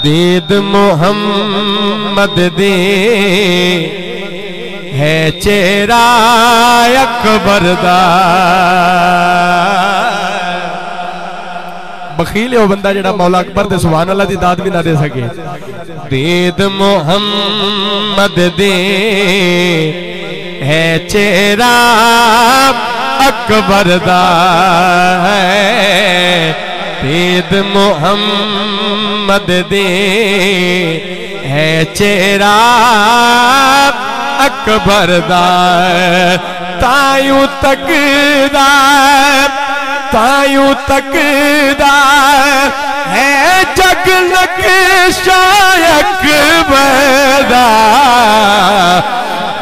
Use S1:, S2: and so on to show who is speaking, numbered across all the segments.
S1: दीद मोहम्मद दे है चेहरा अकबर दा। बखील है वो बंदा जेड़ा मौला अकबर दे सुभान अल्लाह दी दाद भी ना दे सके। दीद मोहम्मद दे है चेहरा अकबर दा है। दीद मोहम्मद दे है चेहरा अकबर दा। तायू तकदा तायू तकदा है जग नक्शा अकबर दा।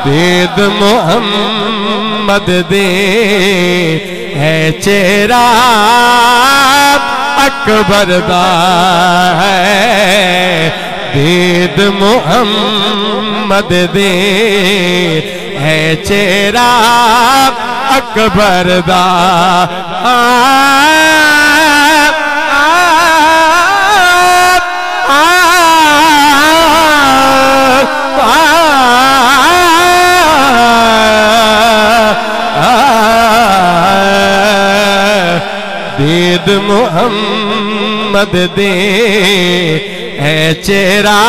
S1: दीद मोहम्मद दे है चेहरा अकबर दा है। दीद मोहम्मद दे है चेहरा अकबर दा। दीद मोहम्मद दे है चेहरा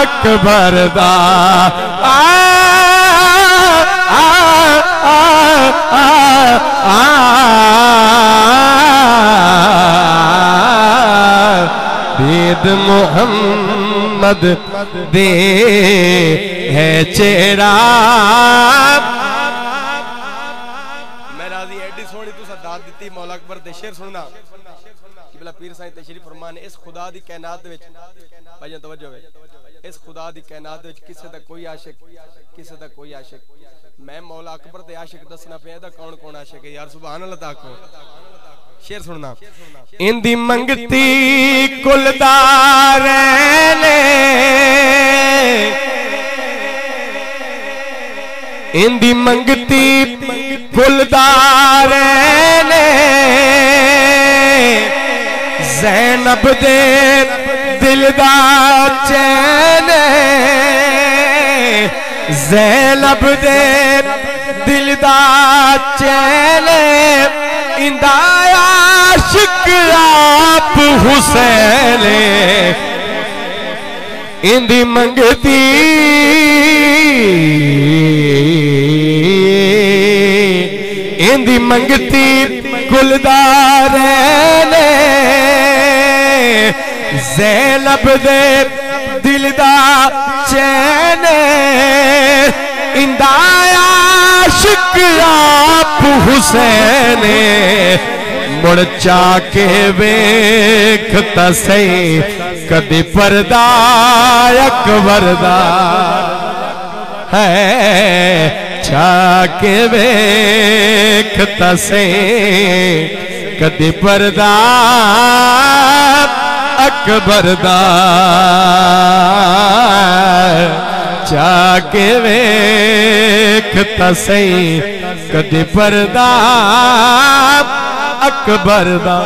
S1: अकबर दा। दीद मोहम्मद दे है चेहरा। मौला अकबर दे शेर सुनना कि भला पीर साईं तशरीफ फरमान। इस खुदा दी कायनात विच भाईजान तवज्जो है, इस खुदा दी कायनात विच किसे दा कोई आशिक किसे दा कोई आशिक। मैं मौला अकबर दे आशिक दसना पे दा कौन कौन आशिक है यार सुभान अल्लाह ताको। शेर सुनना। इंदी मंगती कुलदार ने इंदी मंगती कुलदार ने ज़ैनब दे दिल दा चैन। ज़ैनब दे दिल दा चैन इंदा आशिक आप हुसैन। इंदी मंगती इंदी मंगती कुलदार ने ज़ैनब दे दिल दा चैन। इंदा आशिक आप हुसैन। मुड़ चाके वेखता सही कदी पर्दा अकबर दा है। चाके वेखता से कदी पर्दा अकबर दा। चाके वेखता से कदी पर्दा अकबर दा।